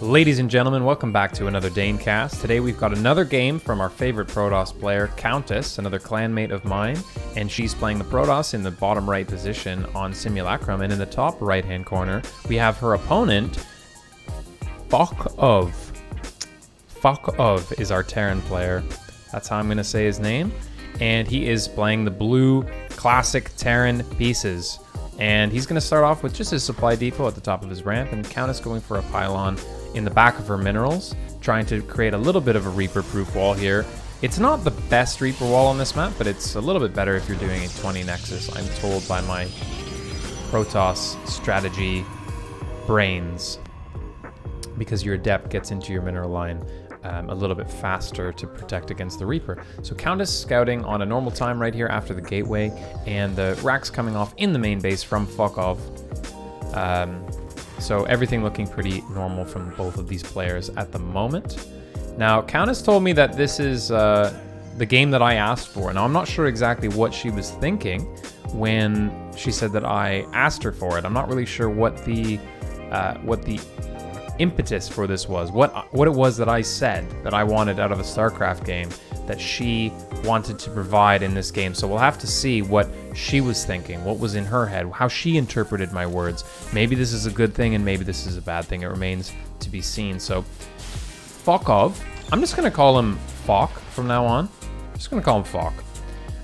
Ladies and gentlemen, welcome back to another Daincast. Today we've got another game from our favorite Protoss player, Countess, another clanmate of mine, and she's playing the Protoss in the bottom right position on Simulacrum, and in the top right-hand corner, we have her opponent, FokOf. FokOf is our Terran player. That's how I'm going to say his name, and he is playing the blue classic Terran pieces. And he's going to start off with just his supply depot at the top of his ramp, and Countess going for a pylon in the back of her minerals, trying to create a little bit of a Reaper-proof wall here. It's not the best Reaper wall on this map, but it's a little bit better if you're doing a 20 Nexus, I'm told by my Protoss strategy brains, because your Adept gets into your mineral line a little bit faster to protect against the Reaper. So Countess scouting on a normal time right here after the gateway, and the racks coming off in the main base from FokOf. So everything looking pretty normal from both of these players at the moment. Now, Countess told me that this is the game that I asked for. Now, I'm not sure exactly what she was thinking when she said that I asked her for it. I'm not really sure what the impetus for this was, what it was that I said that I wanted out of a StarCraft game that she wanted to provide in this game. So we'll have to see what she was thinking, what was in her head, how she interpreted my words. Maybe this is a good thing and maybe this is a bad thing. It remains to be seen. So FokOf, I'm just gonna call him Fok from now on. Just gonna call him Fok.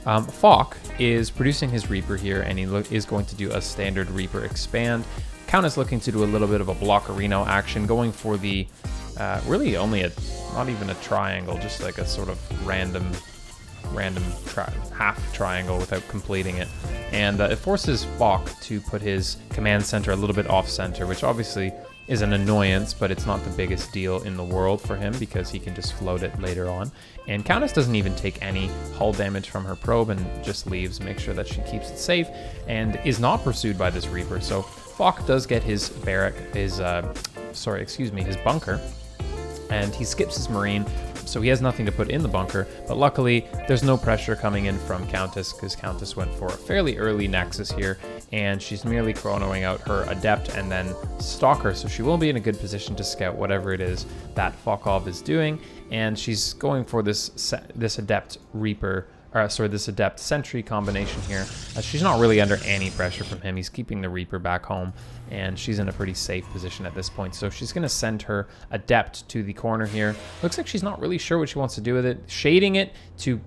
Fok is producing his Reaper here, and he is going to do a standard Reaper expand. Countess looking to do a little bit of a block arena action, going for the really only not even a triangle, just like a sort of random half triangle without completing it. And it forces Fok to put his command center a little bit off center, which obviously is an annoyance, but it's not the biggest deal in the world for him because he can just float it later on. And Countess doesn't even take any hull damage from her probe and just leaves, make sure that she keeps it safe and is not pursued by this Reaper. So Fok does get his barrack, his bunker, and he skips his marine, so he has nothing to put in the bunker, but luckily there's no pressure coming in from Countess because Countess went for a fairly early Nexus here, and she's merely chronoing out her Adept and then Stalker, so she will be in a good position to scout whatever it is that FokOf is doing, and she's going for this Adept Reaper, this Adept Sentry combination here. She's not really under any pressure from him. He's keeping the Reaper back home, and she's in a pretty safe position at this point. So she's going to send her Adept to the corner here. Looks like she's not really sure what she wants to do with it. Shading it to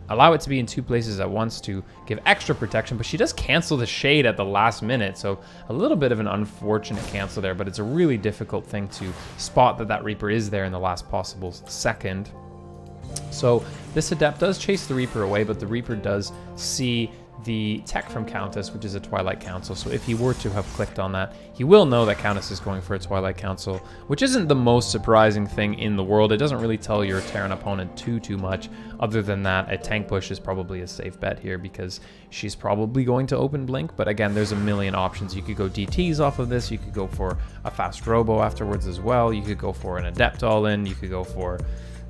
allow it to be in two places at once to give extra protection, but she does cancel the shade at the last minute, so a little bit of an unfortunate cancel there, but it's a really difficult thing to spot that Reaper is there in the last possible second. So this Adept does chase the Reaper away, but the Reaper does see the tech from Countess, which is a Twilight Council. So if he were to have clicked on that, he will know that Countess is going for a Twilight Council, which isn't the most surprising thing in the world. It doesn't really tell your Terran opponent too much. Other than that, a tank push is probably a safe bet here because she's probably going to open blink. But again, there's a million options. You could go DTs off of this. You could go for a fast robo afterwards as well. You could go for an Adept all-in. You could go for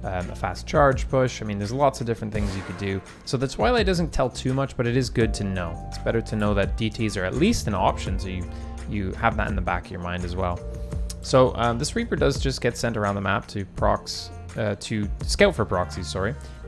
a fast charge push. I mean, there's lots of different things you could do. So the Twilight doesn't tell too much, but it is good to know. It's better to know that DTs are at least an option, so you have that in the back of your mind as well. So this Reaper does just get sent around the map to to scout for proxies,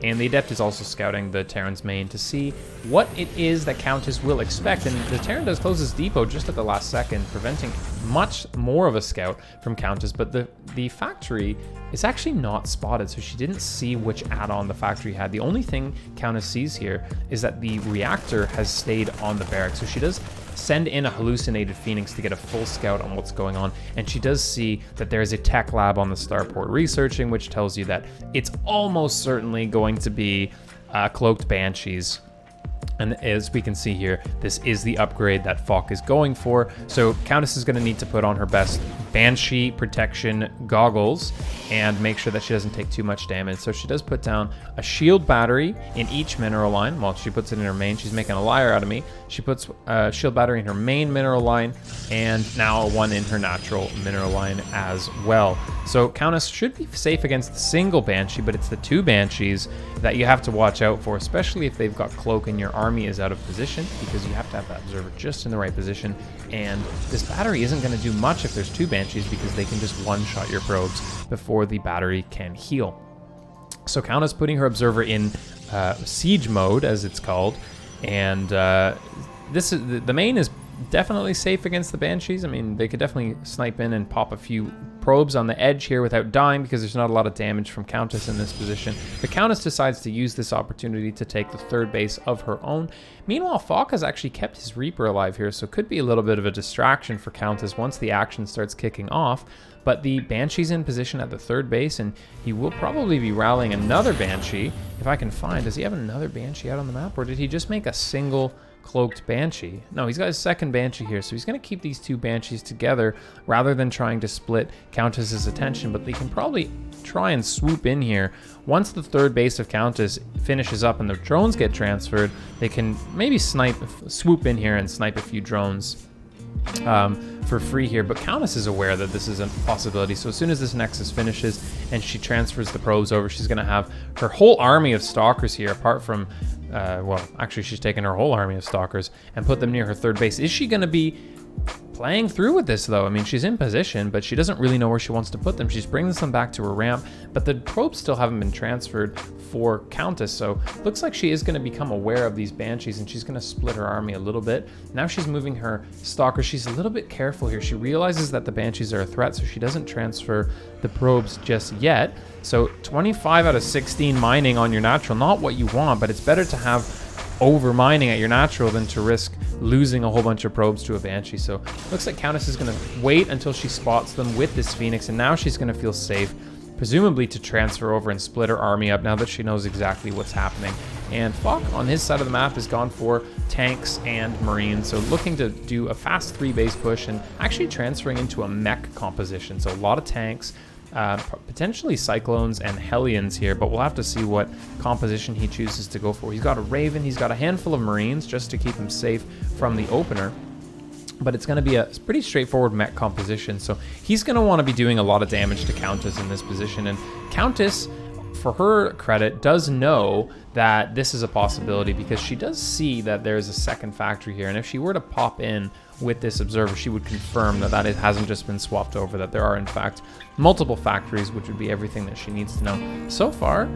and the Adept is also scouting the Terran's main to see what it is that Countess will expect, and the Terran does close his depot just at the last second, preventing much more of a scout from Countess, but the factory is actually not spotted, so she didn't see which add-on the factory had. The only thing Countess sees here is that the reactor has stayed on the barracks, so she does send in a hallucinated Phoenix to get a full scout on what's going on, and she does see that there is a tech lab on the starport researching, which tells you that it's almost certainly going to be cloaked Banshees. And as we can see here, this is the upgrade that Fok is going for. So Countess is going to need to put on her best Banshee protection goggles and make sure that she doesn't take too much damage. So she does put down a shield battery in each mineral line. Well, she puts it in her main. She's making a liar out of me. She puts a shield battery in her main mineral line and now one in her natural mineral line as well. So Countess should be safe against the single Banshee, but it's the two Banshees that you have to watch out for, especially if they've got Cloak and your army is out of position, because you have to have that observer just in the right position. And this battery isn't going to do much if there's two Banshees Banshees because they can just one-shot your probes before the battery can heal. So Countess putting her Observer in siege mode, as it's called, and this is the main is definitely safe against the Banshees. I mean, they could definitely snipe in and pop a few probes on the edge here without dying because there's not a lot of damage from Countess in this position. The Countess decides to use this opportunity to take the third base of her own. Meanwhile, Fok has actually kept his Reaper alive here, so it could be a little bit of a distraction for Countess once the action starts kicking off. But the Banshee's in position at the third base, and he will probably be rallying another Banshee. If I can find, does he have another Banshee out on the map, or did he just make a single cloaked Banshee? No, he's got his second Banshee here, so he's going to keep these two Banshees together rather than trying to split Countess's attention, but they can probably try and swoop in here. Once the third base of Countess finishes up and the drones get transferred, they can maybe swoop in here and snipe a few drones for free here, but Countess is aware that this is a possibility. So as soon as this Nexus finishes and she transfers the probes over, she's going to have her whole army of Stalkers here, apart from well, actually she's taken her whole army of Stalkers and put them near her third base. Is she going to be playing through with this though? I mean, she's in position, but she doesn't really know where she wants to put them. She's bringing them back to her ramp, but the probes still haven't been transferred for Countess, so looks like she is going to become aware of these Banshees and she's going to split her army a little bit. Now she's moving her Stalkers. She's a little bit careful here. She realizes that the Banshees are a threat, so she doesn't transfer the probes just yet. So 25 out of 16 mining on your natural, not what you want, but it's better to have over mining at your natural than to risk losing a whole bunch of probes to a Banshee. So looks like Countess is going to wait until she spots them with this Phoenix, and now she's going to feel safe, presumably to transfer over and split her army up now that she knows exactly what's happening. And Fok on his side of the map has gone for tanks and Marines, so looking to do a fast 3-base push and actually transferring into a mech composition. So a lot of tanks, potentially Cyclones and Hellions here, but we'll have to see what composition he chooses to go for. He's got a Raven, he's got a handful of Marines just to keep him safe from the opener, but it's going to be a pretty straightforward mech composition, so he's going to want to be doing a lot of damage to Countess in this position. And Countess, for her credit, does know that this is a possibility because she does see that there's a second factory here, and if she were to pop in with this Observer, she would confirm that it hasn't just been swapped over, that there are in fact multiple factories, which would be everything that she needs to know. So far,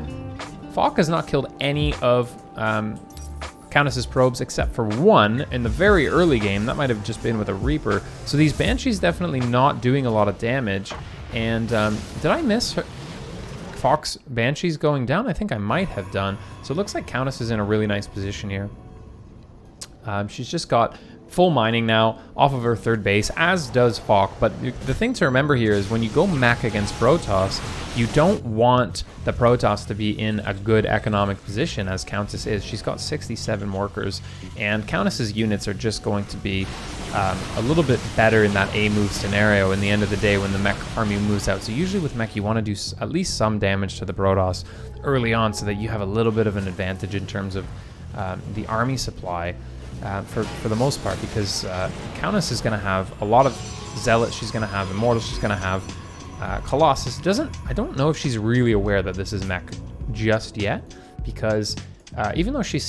Fok has not killed any of Countess's probes except for one in the very early game. That might have just been with a Reaper. So these Banshees definitely not doing a lot of damage. And did I miss her? Fok's Banshees going down? I think I might have done. So it looks like Countess is in a really nice position here. She's just got full mining now off of her third base, as does Fok. But the thing to remember here is when you go mech against Protoss, you don't want the Protoss to be in a good economic position as Countess is. She's got 67 workers, and Countess's units are just going to be a little bit better in that A move scenario in the end of the day when the mech army moves out. So usually with mech, you want to do at least some damage to the Protoss early on so that you have a little bit of an advantage in terms of the army supply. For the most part, because Countess is going to have a lot of Zealots, she's going to have Immortals, she's going to have Colossus. I don't know if she's really aware that this is mech just yet, because even though she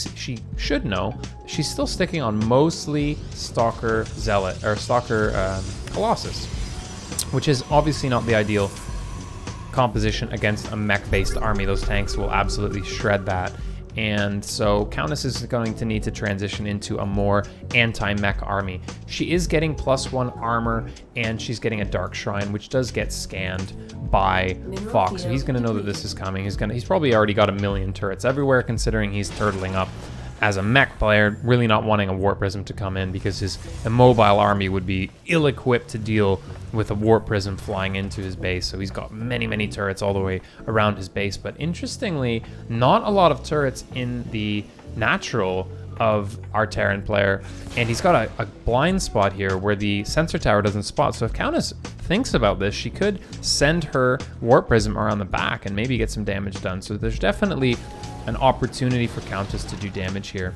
should know, she's still sticking on mostly Stalker Zealot, or Stalker Colossus, which is obviously not the ideal composition against a mech-based army. Those tanks will absolutely shred that. And so Countess is going to need to transition into a more anti-mech army. She is getting +1 armor, and she's getting a Dark Shrine, which does get scanned by Fok. So he's going to know that this is coming. He's probably already got 1 million turrets everywhere, considering he's turtling up as a mech player, really not wanting a Warp Prism to come in because his immobile army would be ill-equipped to deal with a Warp Prism flying into his base. So he's got many, many turrets all the way around his base. But interestingly, not a lot of turrets in the natural of our Terran player. And he's got a blind spot here where the sensor tower doesn't spot. So if Countess thinks about this, she could send her Warp Prism around the back and maybe get some damage done. So there's definitely an opportunity for Countess to do damage here.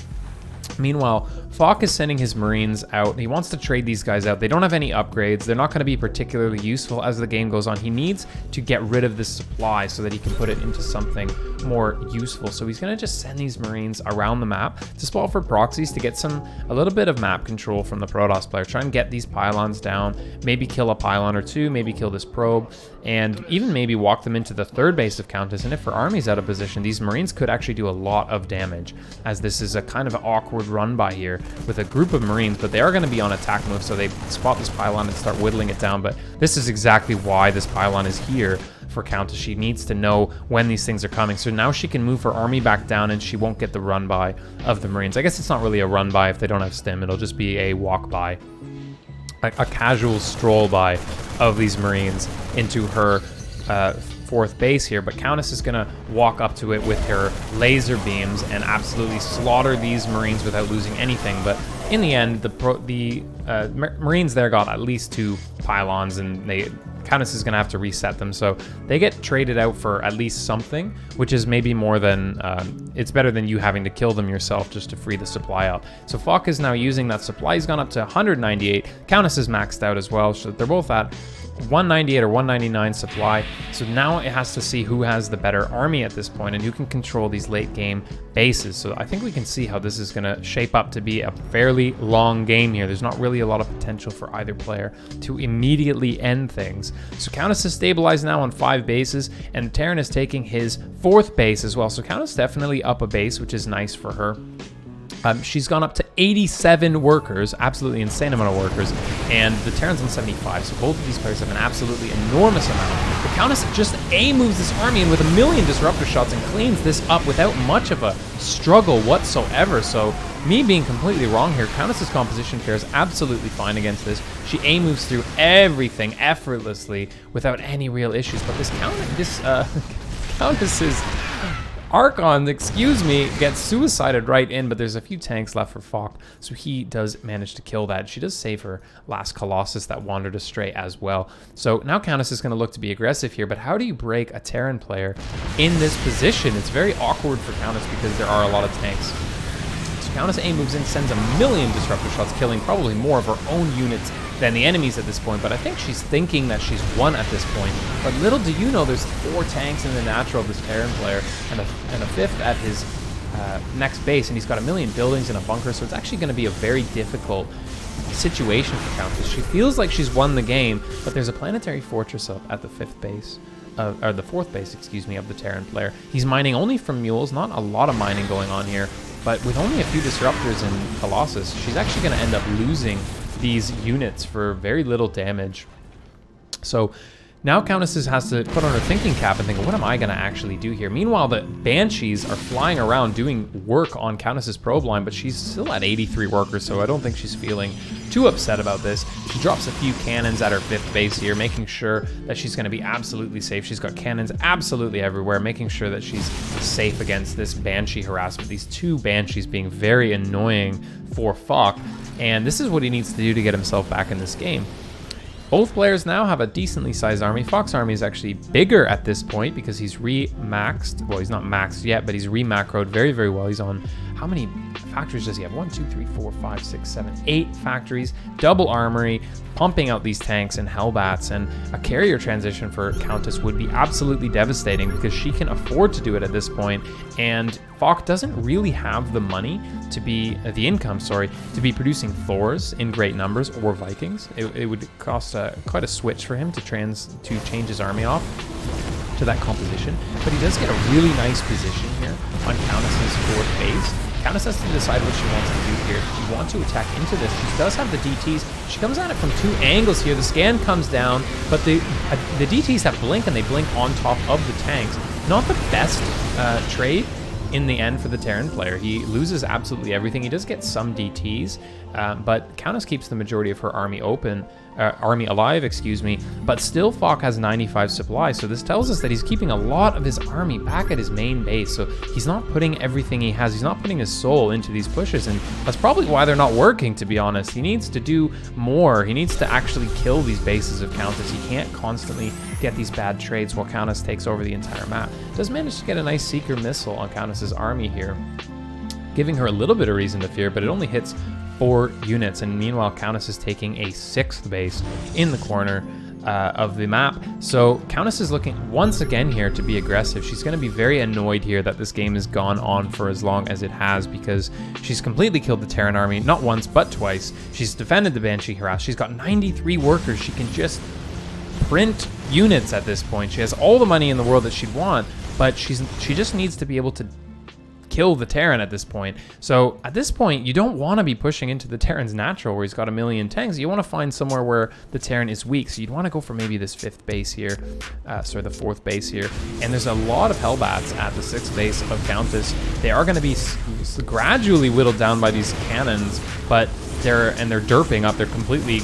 Meanwhile, Fok is sending his Marines out. He wants to trade these guys out. They don't have any upgrades. They're not going to be particularly useful as the game goes on. He needs to get rid of this supply so that he can put it into something more useful. So he's going to just send these Marines around the map to spot for proxies to get a little bit of map control from the Protoss player. Try and get these pylons down, maybe kill a pylon or two, maybe kill this probe, and even maybe walk them into the third base of Countess. And if her army's out of position, these Marines could actually do a lot of damage, as this is a kind of awkward run by here with a group of Marines, but they are going to be on attack move, so they spot this pylon and start whittling it down. But this is exactly why this pylon is here for Countess. She needs to know when these things are coming, so now she can move her army back down and she won't get the run by of the Marines. I guess it's not really a run by if they don't have stim, it'll just be a walk by, a casual stroll by of these Marines into her fourth base here. But Countess is gonna walk up to it with her laser beams and absolutely slaughter these Marines without losing anything. But in the end, the Marines there got at least 2 pylons, and Countess is gonna have to reset them, so they get traded out for at least something, which is maybe more than, it's better than you having to kill them yourself just to free the supply up. So Fok is now using that supply. He's gone up to 198. Countess is maxed out as well, so they're both at 198 or 199 supply. So now it has to see who has the better army at this point and who can control these late game bases. So I think we can see how this is going to shape up to be a fairly long game here. There's not really a lot of potential for either player to immediately end things. So Countess is stabilized now on 5 bases, and Terran is taking his 4th base as well. So Countess definitely up a base, which is nice for her. She's gone up to 87 workers, absolutely insane amount of workers, and the Terran's on 75, so both of these players have an absolutely enormous amount. The Countess just moves this army in with a million disruptor shots and cleans this up without much of a struggle whatsoever. So me being completely wrong here, Countess's composition fares absolutely fine against this. She moves through everything effortlessly without any real issues, but this Countess's Archon, excuse me, gets suicided right in, but there's a few tanks left for Fok, so he does manage to kill that. She does save her last Colossus that wandered astray as well. So now Countess is going to look to be aggressive here, but how do you break a Terran player in this position? It's very awkward for Countess because there are a lot of tanks. So Countess moves in, sends a million disruptor shots, killing probably more of her own units than the enemies at this point, but I think she's thinking that she's won at this point. But little do you know, there's 4 tanks in the natural of this Terran player, and a 5th at his next base, and he's got a million buildings and a bunker, so it's actually going to be a very difficult situation for Countess. She feels like she's won the game, but there's a planetary fortress up at the 5th base, or the 4th base, excuse me, of the Terran player. He's mining only from mules, not a lot of mining going on here, but with only a few disruptors in Colossus, she's actually going to end up losing these units for very little damage. So now Countess has to put on her thinking cap and think, what am I going to actually do here? Meanwhile, the Banshees are flying around doing work on Countess's probe line, but she's still at 83 workers, so I don't think she's feeling too upset about this. She drops a few cannons at her 5th base here, making sure that she's going to be absolutely safe. She's got cannons absolutely everywhere, making sure that she's safe against this Banshee harassment. These 2 Banshees being very annoying for Fok, and this is what he needs to do to get himself back in this game. Both players now have a decently sized army. Fok's army is actually bigger at this point because he's re-maxed. Well, he's not maxed yet, but he's re-macroed very, very well. He's on, how many factories does he have? 1, 2, 3, 4, 5, 6, 7, 8 factories, double armory, pumping out these tanks and Hellbats, and a carrier transition for Countess would be absolutely devastating because she can afford to do it at this point, and Fok doesn't really have the money to be, the income, sorry, to be producing Thors in great numbers or Vikings. It would cost quite a switch for him to change his army off to that composition, but he does get a really nice position here on Countess's 4th base. Countess has to decide what she wants to do here. If she wants to attack into this, she does have the DTs. She comes at it from 2 angles here. The scan comes down, but the DTs have blink, and they blink on top of the tanks. Not the best trade in the end for the Terran player. He loses absolutely everything. He does get some DTs, but Countess keeps the majority of her army alive, excuse me, but still Fok has 95 supply, so this tells us that he's keeping a lot of his army back at his main base, so he's not putting everything he has, he's not putting his soul into these pushes, and that's probably why they're not working, to be honest. He needs to do more. He needs to actually kill these bases of Countess. He can't constantly get these bad trades while Countess takes over the entire map. Does manage to get a nice Seeker missile on Countess's army here, giving her a little bit of reason to fear, but it only hits 4 units, and meanwhile Countess is taking a 6th base in the corner. of the map. So Countess is looking once again here to be aggressive. She's going to be very annoyed here that this game has gone on for as long as it has, because she's completely killed the Terran army, not once but twice. She's defended the Banshee harass. She's got 93 workers. She can just print units at this point. She has all the money in the world that she'd want, but she just needs to be able to kill the Terran at this point. So at this point, you don't want to be pushing into the Terran's natural where he's got a million tanks. You want to find somewhere where the Terran is weak. So you'd want to go for maybe this 5th base here, sorry, the 4th base here. And there's a lot of Hellbats at the 6th base of Countess. They are going to be gradually whittled down by these cannons, but they're derping up. They're completely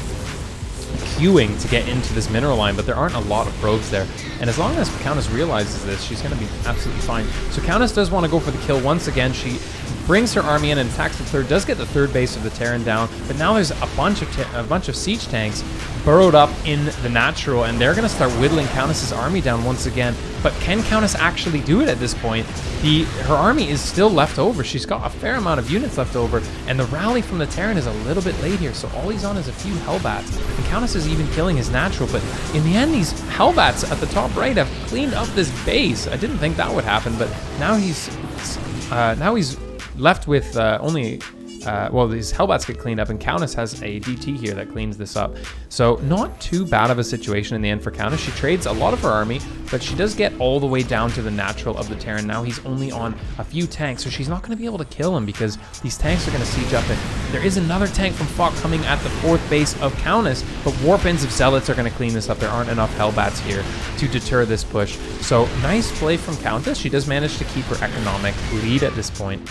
queuing to get into this mineral line, but there aren't a lot of probes there. And as long as Countess realizes this, she's going to be absolutely fine. So Countess does want to go for the kill once again. She brings her army in and attacks the 3rd, does get the 3rd base of the Terran down, but now there's a bunch of siege tanks burrowed up in the natural, and they're going to start whittling Countess's army down once again. But can Countess actually do it at this point? Her army is still left over. She's got a fair amount of units left over, and the rally from the Terran is a little bit late here, so all he's on is a few Hellbats. And Countess is even killing his natural, but in the end, these Hellbats at the top right have cleaned up this base. I didn't think that would happen, but now he's left with only... well, these Hellbats get cleaned up, and Countess has a DT here that cleans this up. So not too bad of a situation in the end for Countess. She trades a lot of her army, but she does get all the way down to the natural of the Terran. Now he's only on a few tanks, so she's not going to be able to kill him because these tanks are going to siege up. And there is another tank from Fok coming at the 4th base of Countess, but Warp Ends of Zealots are going to clean this up. There aren't enough Hellbats here to deter this push. So nice play from Countess. She does manage to keep her economic lead at this point.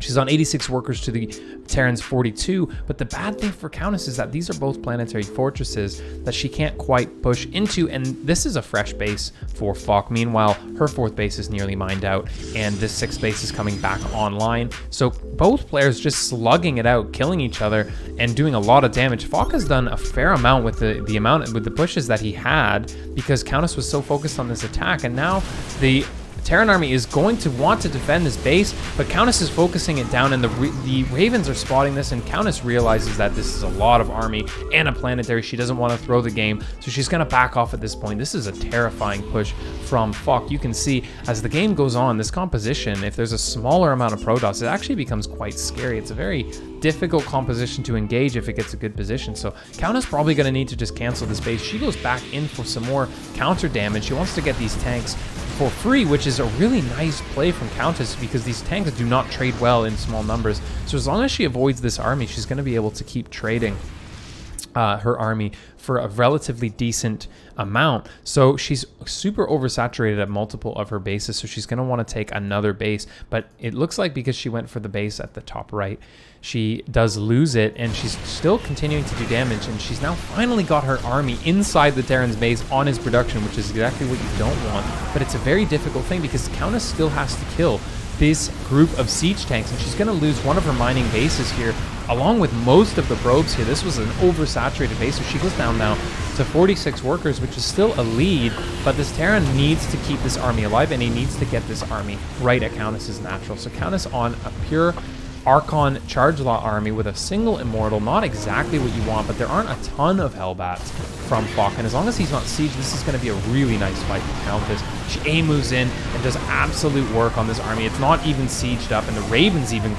She's on 86 workers to the Terran's 42, but the bad thing for Countess is that these are both planetary fortresses that she can't quite push into, and this is a fresh base for Fok. Meanwhile, her 4th base is nearly mined out, and this 6th base is coming back online. So both players just slugging it out, killing each other, and doing a lot of damage. Fok has done a fair amount with the pushes that he had because Countess was so focused on this attack, and now the Terran army is going to want to defend this base, but Countess is focusing it down, and the Ravens are spotting this, and Countess realizes that this is a lot of army and a planetary. She doesn't want to throw the game, so she's going to back off at this point. This is a terrifying push from Fok. You can see as the game goes on, this composition, if there's a smaller amount of Protoss, it actually becomes quite scary. It's a very difficult composition to engage if it gets a good position. So Countess probably going to need to just cancel this base. She goes back in for some more counter damage. She wants to get these tanks for free, which is a really nice play from Countess because these tanks do not trade well in small numbers. So as long as she avoids this army, she's going to be able to keep trading her army for a relatively decent amount. So she's super oversaturated at multiple of her bases, so she's going to want to take another base, but it looks like because she went for the base at the top right, she does lose it, and she's still continuing to do damage, and she's now finally got her army inside the Terran's base on his production, which is exactly what you don't want. But it's a very difficult thing because Countess still has to kill this group of siege tanks, and she's going to lose one of her mining bases here along with most of the probes here. This was an oversaturated base, so she goes down now to 46 workers, which is still a lead, but this Terran needs to keep this army alive, and he needs to get this army right at Countess's natural. So Countess on a pure Archon Charge Law army with a single Immortal, not exactly what you want, but there aren't a ton of Hellbats from Fok, and as long as he's not sieged, this is going to be a really nice fight for Countess. She moves in and does absolute work on this army. It's not even sieged up, and the Raven's even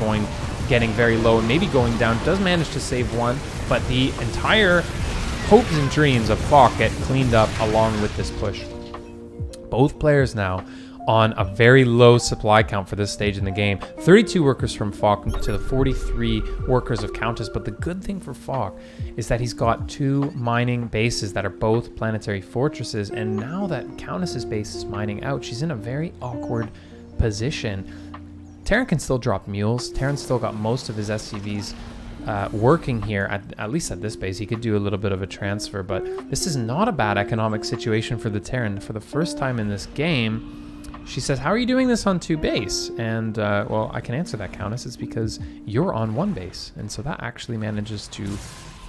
getting very low and maybe going down. Does manage to save one, but the entire hopes and dreams of Fok get cleaned up along with this push. Both players now on a very low supply count for this stage in the game. 32 workers from Fok to the 43 workers of Countess, but the good thing for Fok is that he's got 2 mining bases that are both planetary fortresses, and now that Countess's base is mining out, she's in a very awkward position. Terran can still drop mules. Terran's still got most of his SCVs working here, at least at this base. He could do a little bit of a transfer, but this is not a bad economic situation for the Terran. For the first time in this game, she says, how are you doing this on 2 base? And, well, I can answer that, Countess. It's because you're on 1 base. And so that actually manages to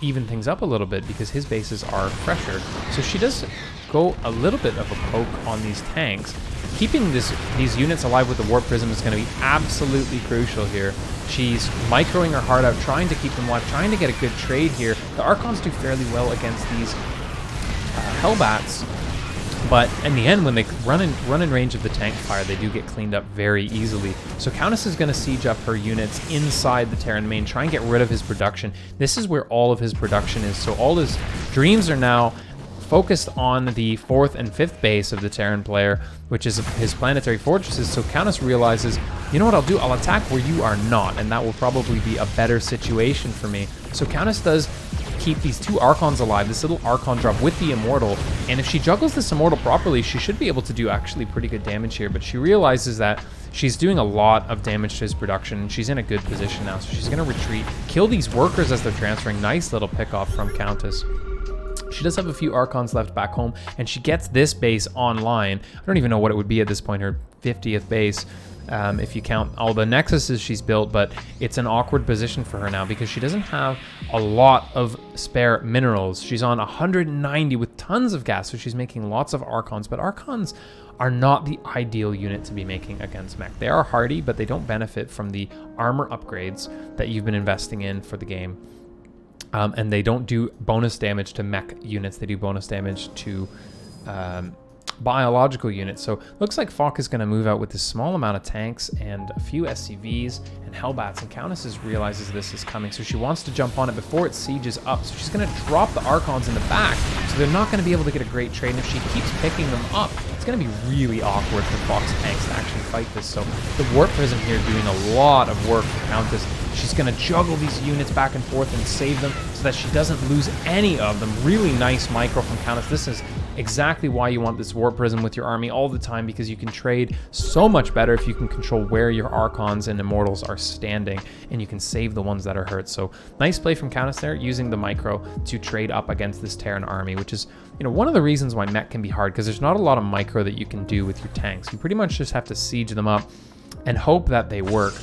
even things up a little bit because his bases are fresher. So she does go a little bit of a poke on these tanks. Keeping these units alive with the Warp Prism is going to be absolutely crucial here. She's microing her heart out, trying to keep them alive, trying to get a good trade here. The Archons do fairly well against these Hellbats. But in the end, when they run in range of the tank fire, they do get cleaned up very easily. So Countess is going to siege up her units inside the Terran main, try and get rid of his production. This is where all of his production is. So all his dreams are now focused on the 4th and 5th base of the Terran player, which is his planetary fortresses. So Countess realizes, you know what I'll do? I'll attack where you are not, and that will probably be a better situation for me. So Countess does keep these 2 Archons alive, this little Archon drop with the Immortal, and if she juggles this Immortal properly, she should be able to do actually pretty good damage here, but she realizes that she's doing a lot of damage to his production, and she's in a good position now, so she's going to retreat, kill these workers as they're transferring. Nice little pick-off from Countess. She does have a few Archons left back home, and she gets this base online. I don't even know what it would be at this point, her 50th base. If you count all the nexuses she's built, but it's an awkward position for her now because she doesn't have a lot of spare minerals. She's on 190 with tons of gas, so she's making lots of Archons, but Archons are not the ideal unit to be making against mech. They are hardy, but they don't benefit from the armor upgrades that you've been investing in for the game. And they don't do bonus damage to mech units, they do bonus damage to biological units. So looks like Fok is going to move out with this small amount of tanks and a few SCVs and Hellbats, and Countess realizes this is coming, so she wants to jump on it before it sieges up. So she's going to drop the Archons in the back, so they're not going to be able to get a great trade, and if she keeps picking them up, it's going to be really awkward for Fok's tanks to actually fight this. So the Warp Prism here doing a lot of work for Countess. She's going to juggle these units back and forth and save them so that she doesn't lose any of them. Really nice micro from Countess. This is exactly why you want this Warp Prism with your army all the time, because you can trade so much better if you can control where your Archons and Immortals are standing, and you can save the ones that are hurt. So nice play from Countess there, using the micro to trade up against this Terran army, which is, you know, one of the reasons why mech can be hard, because there's not a lot of micro that you can do with your tanks. You pretty much just have to siege them up and hope that they work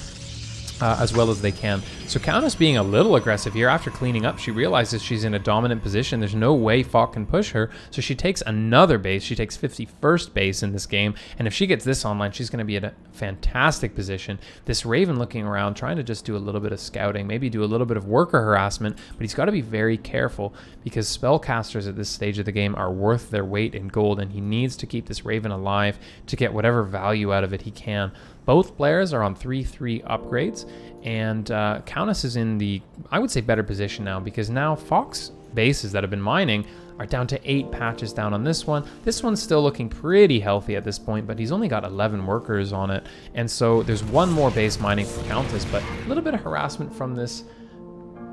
as well as they can. So Countess being a little aggressive here, after cleaning up, she realizes she's in a dominant position. There's no way Fok can push her, so she takes another base. She takes 51st base in this game, and if she gets this online, she's going to be in a fantastic position. This Raven looking around, trying to just do a little bit of scouting, maybe do a little bit of worker harassment, but he's got to be very careful because spellcasters at this stage of the game are worth their weight in gold, and he needs to keep this Raven alive to get whatever value out of it he can. Both players are on 3-3 upgrades, and Countess is in the, I would say, better position now, because now Fok's bases that have been mining are down to 8 patches down on this one. This one's still looking pretty healthy at this point, but he's only got 11 workers on it, and so there's one more base mining for Countess, but a little bit of harassment from this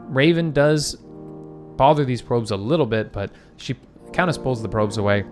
Raven does bother these probes a little bit, but Countess pulls the probes away,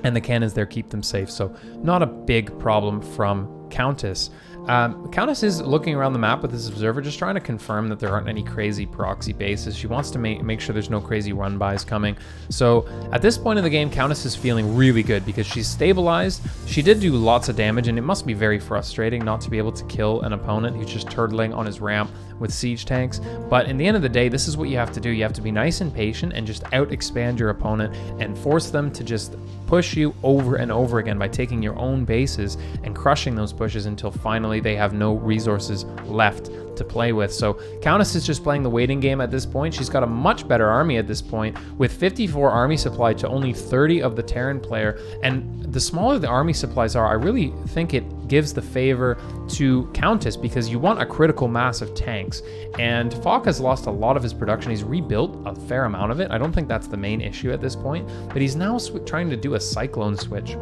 and the cannons there keep them safe, so not a big problem from Countess. Countess is looking around the map with this observer, just trying to confirm that there aren't any crazy proxy bases. She wants to make sure there's no crazy run-bys coming. So at this point in the game, Countess is feeling really good because she's stabilized. She did do lots of damage, and it must be very frustrating not to be able to kill an opponent who's just turtling on his ramp with siege tanks. But in the end of the day, this is what you have to do. You have to be nice and patient and just out-expand your opponent and force them to just push you over and over again by taking your own bases and crushing those pushes until finally they have no resources left to play with. So Countess is just playing the waiting game at this point. She's got a much better army at this point, with 54 army supply to only 30 of the Terran player. And the smaller the army supplies are, I really think it gives the favor to Countess, because you want a critical mass of tanks. And Fok has lost a lot of his production. He's rebuilt a fair amount of it. I don't think that's the main issue at this point, but he's now trying to do a Cyclone switch,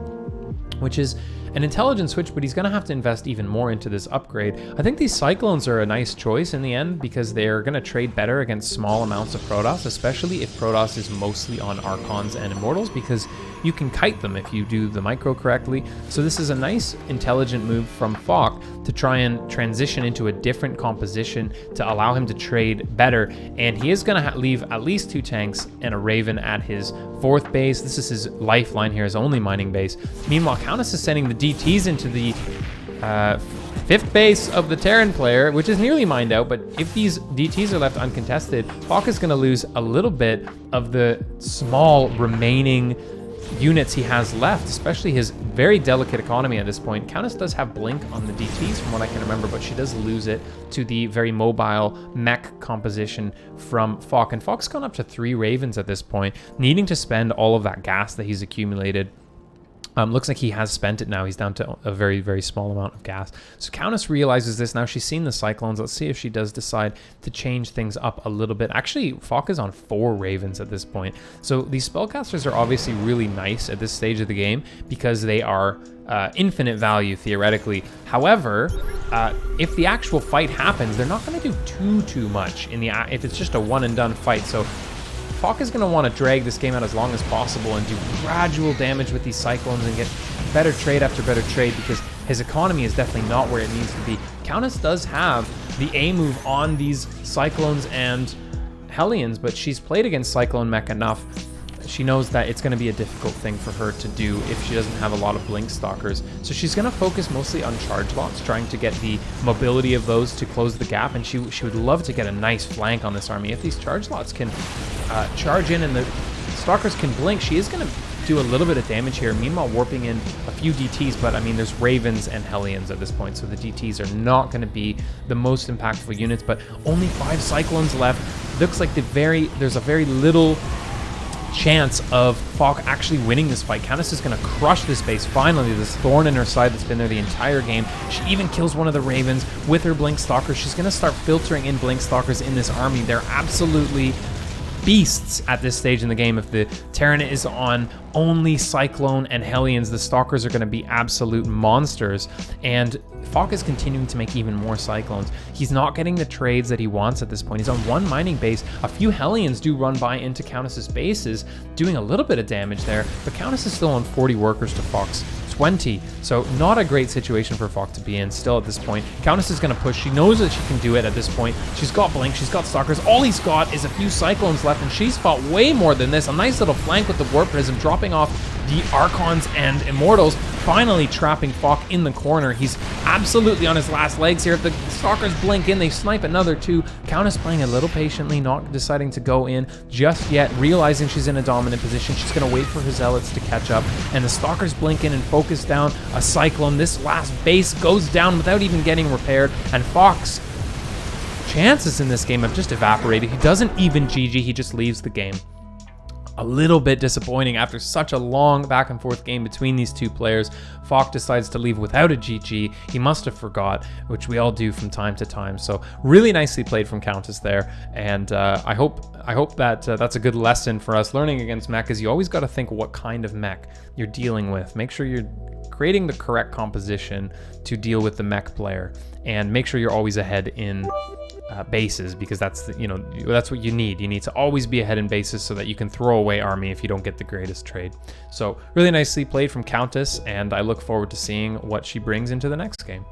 which is an intelligent switch, but he's going to have to invest even more into this upgrade. I think these Cyclones are a nice choice in the end, because they're going to trade better against small amounts of Protoss, especially if Protoss is mostly on Archons and Immortals, because you can kite them if you do the micro correctly. So this is a nice intelligent move from Fok to try and transition into a different composition to allow him to trade better. And he is going to leave at least 2 tanks and a Raven at his 4th base. This is his lifeline here, his only mining base. Meanwhile, Countess is sending the DTs into the 5th base of the Terran player, which is nearly mined out, but if these DTs are left uncontested, Fok is going to lose a little bit of the small remaining units he has left, especially his very delicate economy at this point. Countess does have Blink on the DTs from what I can remember, but she does lose it to the very mobile mech composition from Fok. And Fok's gone up to 3 Ravens at this point, needing to spend all of that gas that he's accumulated. Looks like he has spent it now. He's down to a very, very small amount of gas. So Countess realizes this. Now she's seen the Cyclones. Let's see if she does decide to change things up a little bit. Actually, Fok is on 4 Ravens at this point. So these spellcasters are obviously really nice at this stage of the game because they are infinite value, theoretically. However, if the actual fight happens, they're not going to do too much if it's just a one-and-done fight. So Fok is going to want to drag this game out as long as possible and do gradual damage with these Cyclones and get better trade after better trade because his economy is definitely not where it needs to be. Countess does have the A move on these Cyclones and Hellions, but she's played against Cyclone mech enough. She knows that it's going to be a difficult thing for her to do if she doesn't have a lot of Blink Stalkers. So she's going to focus mostly on charge lots, trying to get the mobility of those to close the gap, and she would love to get a nice flank on this army. If these charge lots can charge in and the Stalkers can blink, she is going to do a little bit of damage here. Meanwhile, warping in a few DTs, but I mean, there's Ravens and Hellions at this point, so the DTs are not going to be the most impactful units, but only 5 Cyclones left. Looks like there's a very little chance of Fok actually winning this fight. Countess is going to crush this base. Finally, this thorn in her side that's been there the entire game. She even kills one of the Ravens with her Blink Stalkers. She's going to start filtering in Blink Stalkers in this army. They're absolutely beasts at this stage in the game. If the Terran is on only Cyclone and Hellions, the Stalkers are going to be absolute monsters. And Fok is continuing to make even more Cyclones. He's not getting the trades that he wants at this point. He's on 1 mining base. A few Hellions do run by into Countess's bases, doing a little bit of damage there, but Countess is still on 40 workers to Fok's 20. So not a great situation for Fok to be in still at this point. Countess is going to push. She knows that she can do it at this point. She's got Blink. She's got Stalkers. All he's got is a few Cyclones left, and she's fought way more than this. A nice little flank with the Warp Prism, dropping off the Archons and Immortals, finally trapping Fok in the corner. He's absolutely on his last legs here. If the Stalkers blink in, they snipe another 2. Countess playing a little patiently, not deciding to go in just yet, realizing she's in a dominant position. She's going to wait for her Zealots to catch up, and the Stalkers blink in and focus down a Cyclone. This last base goes down without even getting repaired, and Fok's chances in this game have just evaporated. He doesn't even GG, he just leaves the game. A little bit disappointing after such a long back and forth game between these two players. Fok decides to leave without a GG. He must have forgot, which we all do from time to time. So really nicely played from Countess there, and I hope that that's a good lesson for us learning against mech. Is you always got to think what kind of mech you're dealing with. Make sure you're creating the correct composition to deal with the mech player, and make sure you're always ahead in bases, because that's that's what you need. You need to always be ahead in bases so that you can throw away army if you don't get the greatest trade. So really nicely played from Countess, and I look forward to seeing what she brings into the next game.